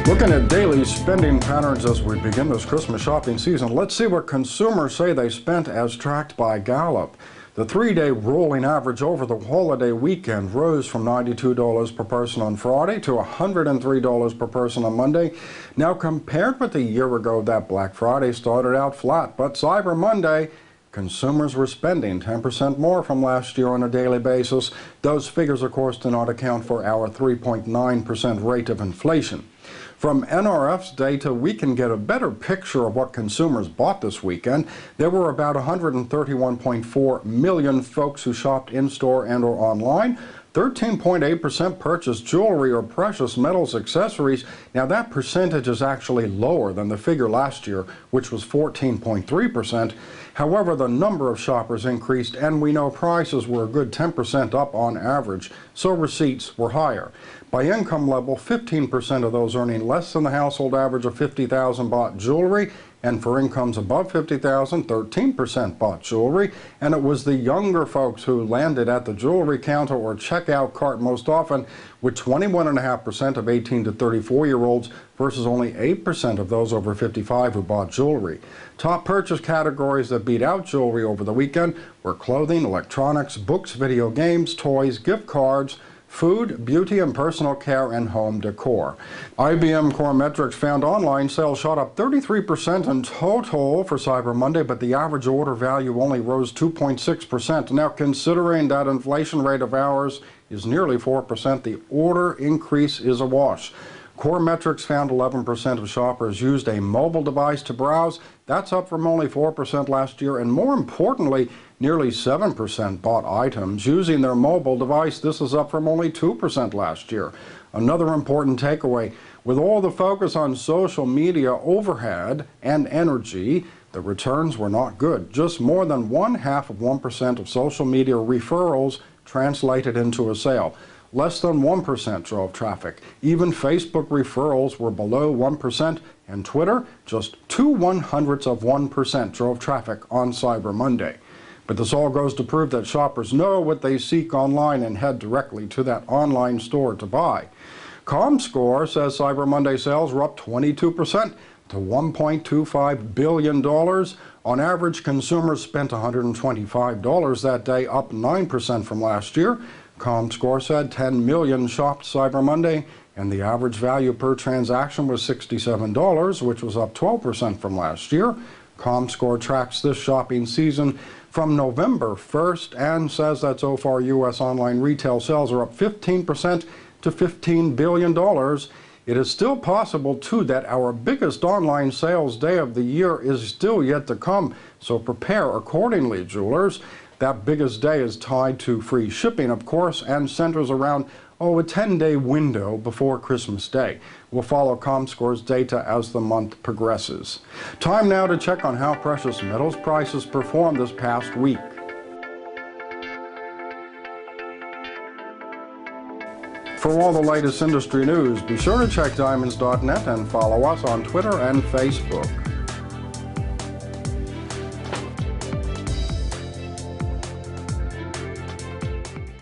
Looking at daily spending patterns as we begin this Christmas shopping season, let's see what consumers say they spent as tracked by Gallup. The three-day rolling average over the holiday weekend rose from $92 per person on Friday to $103 per person on Monday. Now, compared with a year ago, that Black Friday started out flat, but Cyber Monday, consumers were spending 10% more from last year on a daily basis. Those figures, of course, do not account for our 3.9% rate of inflation. From NRF's data, we can get a better picture of what consumers bought this weekend. There were about 131.4 million folks who shopped in-store and or online. 13.8% purchased jewelry or precious metals accessories. Now that percentage is actually lower than the figure last year, which was 14.3%. However, the number of shoppers increased, and we know prices were a good 10% up on average, so receipts were higher. By income level, 15% of those earning less than the household average of $50,000 bought jewelry, and for incomes above $50,000, 13% bought jewelry, and it was the younger folks who landed at the jewelry counter or checkout cart most often, with 21.5% of 18 to 34-year-olds versus only 8% of those over 55 who bought jewelry. Top purchase categories that beat out jewelry over the weekend were clothing, electronics, books, video games, toys, gift cards, food, beauty and personal care, and home decor. IBM Core Metrics found online sales shot up 33% in total for Cyber Monday, but the average order value only rose 2.6%. Now, considering that inflation rate of ours is nearly 4%, the order increase is a wash. Core Metrics found 11% of shoppers used a mobile device to browse. That's up from only 4% last year, and more importantly, nearly 7% bought items using their mobile device. This is up from only 2% last year. Another important takeaway, with all the focus on social media overhead and energy, the returns were not good. Just more than 0.5% of social media referrals translated into a sale. Less than 1% drove traffic. Even Facebook referrals were below 1%, and Twitter, just 0.02% drove traffic on Cyber Monday. But this all goes to prove that shoppers know what they seek online and head directly to that online store to buy. ComScore says Cyber Monday sales were up 22% to $1.25 billion. On average, consumers spent $125 that day, up 9% from last year. ComScore said 10 million shopped Cyber Monday, and the average value per transaction was $67, which was up 12% from last year. ComScore tracks this shopping season from November 1st and says that so far U.S. online retail sales are up 15% to $15 billion. It is still possible, too, that our biggest online sales day of the year is still yet to come, so prepare accordingly, jewelers. That biggest day is tied to free shipping, of course, and centers around, a 10-day window before Christmas Day. We'll follow ComScore's data as the month progresses. Time now to check on how precious metals prices performed this past week. For all the latest industry news, be sure to check diamonds.net and follow us on Twitter and Facebook.